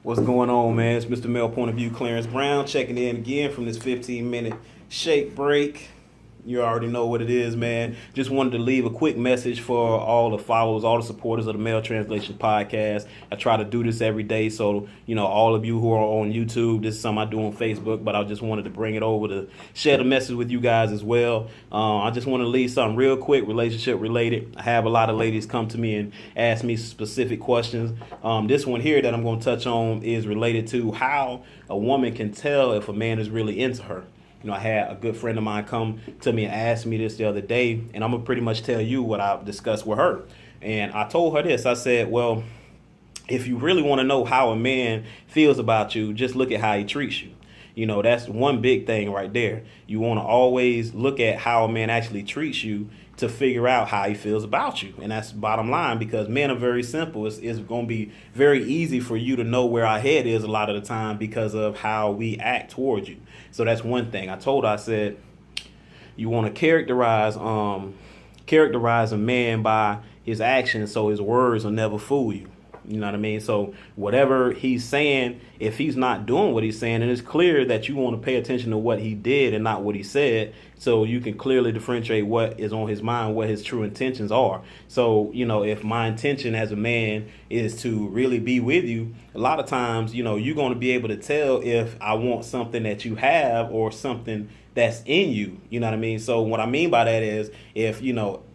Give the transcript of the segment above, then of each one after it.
What's going on, man? It's Mr. Male Point of View Clarence Brown checking in again from this 15-minute shake break. You already know what it is, man. Just wanted to leave a quick message for all the followers, all the supporters of the Male Translation Podcast. I try to do this every day, so, all of you who are on YouTube, this is something I do on Facebook, but I just wanted to bring it over to share the message with you guys as well. I just want to leave something real quick, relationship related. I have a lot of ladies come to me and ask me specific questions. This one here that I'm going to touch on is related to how a woman can tell if a man is really into her. I had a good friend of mine come to me and ask me this the other day, and I'm going to pretty much tell you what I've discussed with her. And I told her this. I said, well, if you really want to know how a man feels about you, just look at how he treats you. That's one big thing right there. You want to always look at how a man actually treats you to figure out how he feels about you. And that's bottom line, because men are very simple. It's going to be very easy for you to know where our head is a lot of the time because of how we act towards you. So that's one thing. I told her, I said, you want to characterize a man by his actions so his words will never fool you. You know what I mean? So whatever he's saying, if he's not doing what he's saying, and it's clear that you want to pay attention to what he did and not what he said, so you can clearly differentiate what is on his mind, what his true intentions are. So, if my intention as a man is to really be with you, a lot of times, you're going to be able to tell if I want something that you have or something that's in you. You know what I mean? So what I mean by that is if,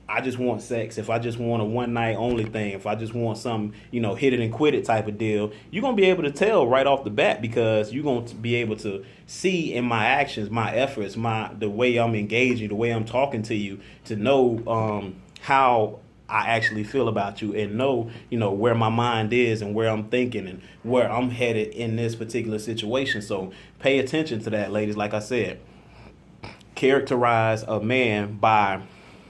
I just want sex, if I just want a one night only thing, if I just want some, hit it and quit it type of deal, you're going to be able to tell right off the bat, because you're going to be able to see in my actions, my efforts, the way I'm engaging, the way I'm talking to you, to know how I actually feel about you, and know, where my mind is and where I'm thinking and where I'm headed in this particular situation. So pay attention to that, ladies. Like I said, characterize a man by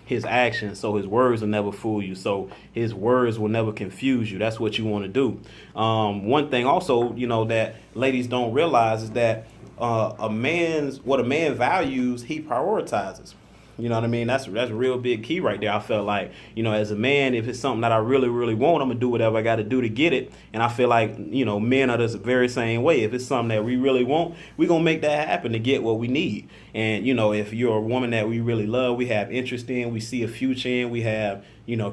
his actions so his words will never fool you, so his words will never confuse you. That's what you want to do. One thing also, that ladies don't realize is that what a man values, he prioritizes. You know what I mean? That's a real big key right there. I felt like, as a man, if it's something that I really, really want, I'm going to do whatever I got to do to get it. And I feel like, men are the very same way. If it's something that we really want, we're going to make that happen to get what we need. And, if you're a woman that we really love, we have interest in, we see a future in, we have,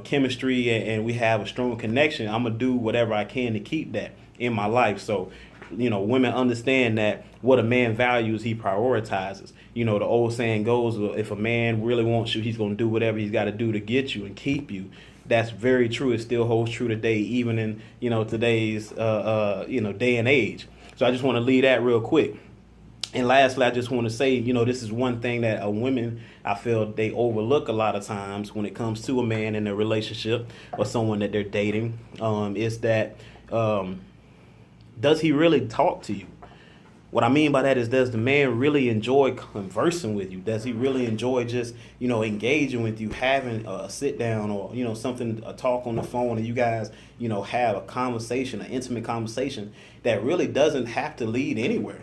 chemistry, and we have a strong connection, I'm going to do whatever I can to keep that in my life. So, women understand that what a man values, he prioritizes. The old saying goes, if a man really wants you, he's going to do whatever he's got to do to get you and keep you. That's very true. It still holds true today, even in, today's, day and age. So I just want to leave that real quick. And lastly, I just want to say, this is one thing that women, I feel they overlook a lot of times when it comes to a man in a relationship or someone that they're dating, is that, does he really talk to you? What I mean by that is, does the man really enjoy conversing with you? Does he really enjoy just, engaging with you, having a sit down or, a talk on the phone, and you guys, have a conversation, an intimate conversation that really doesn't have to lead anywhere?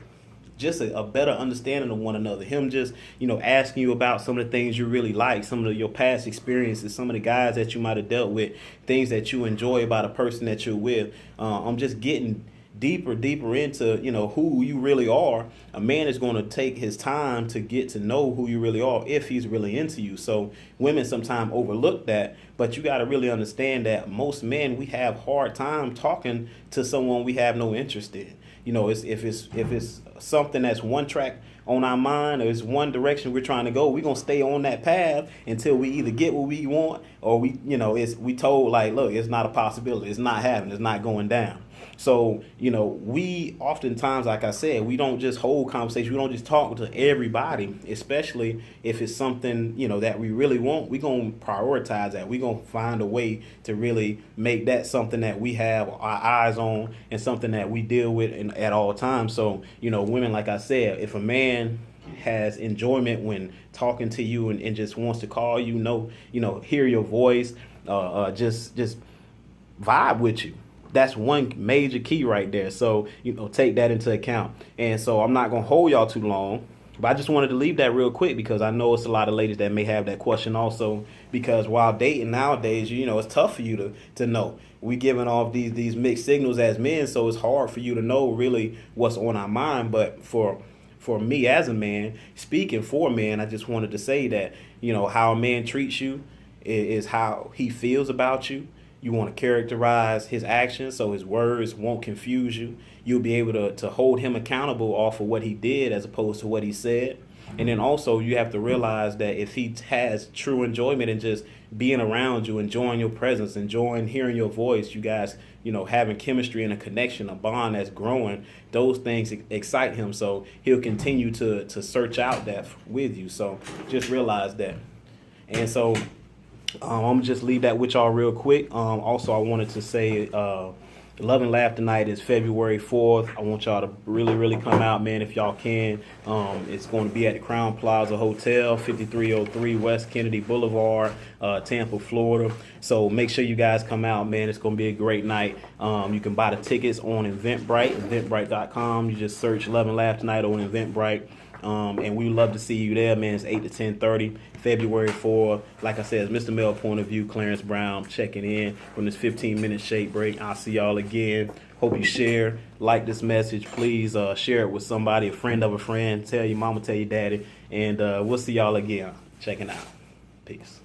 Just a better understanding of one another. Him just, asking you about some of the things you really like, some of your past experiences, some of the guys that you might have dealt with, things that you enjoy about a person that you're with. I'm just getting deeper into, who you really are. A man is going to take his time to get to know who you really are if he's really into you. So women sometimes overlook that, but you got to really understand that most men, we have hard time talking to someone we have no interest in. If it's something that's one track on our mind, or it's one direction we're trying to go, we're going to stay on that path until we either get what we want, or we told, like, look, it's not a possibility. It's not happening. It's not going down. So, we oftentimes, like I said, we don't just hold conversations. We don't just talk to everybody, especially if it's something, that we really want. We're going to prioritize that. We're going to find a way to really make that something that we have our eyes on and something that we deal with at all times. So, women, like I said, if a man has enjoyment when talking to you and just wants to call you, hear your voice, just vibe with you. That's one major key right there. So, take that into account. And so I'm not going to hold y'all too long. But I just wanted to leave that real quick because I know it's a lot of ladies that may have that question also. Because while dating nowadays, it's tough for you to know. We giving off these mixed signals as men, so it's hard for you to know really what's on our mind. But for me as a man, speaking for men, I just wanted to say that how a man treats you is how he feels about you. You want to characterize his actions so his words won't confuse you. You'll be able to hold him accountable off of what he did as opposed to what he said. And then also you have to realize that if he has true enjoyment in just being around you, enjoying your presence, enjoying hearing your voice, you guys, having chemistry and a connection, a bond that's growing, those things excite him. So he'll continue to search out that with you. So just realize that. And so I'm gonna just leave that with y'all real quick. Also, I wanted to say, Love and Laugh tonight is February 4th. I want y'all to really come out, man, if y'all can. It's going to be at the Crown Plaza Hotel, 5303 West Kennedy Boulevard, Tampa, Florida. So make sure you guys come out, man. It's going to be a great night. You can buy the tickets on Eventbrite, eventbrite.com. You just search Love and Laugh tonight on Eventbrite. And we would love to see you there, man. It's 8 to 10:30, February 4th. Like I said, it's Mr. Mel Point of View, Clarence Brown, checking in from this 15-minute shake break. I'll see y'all again. Hope you share, like this message. Please share it with somebody, a friend of a friend. Tell your mama, tell your daddy. And we'll see y'all again. Checking out. Peace.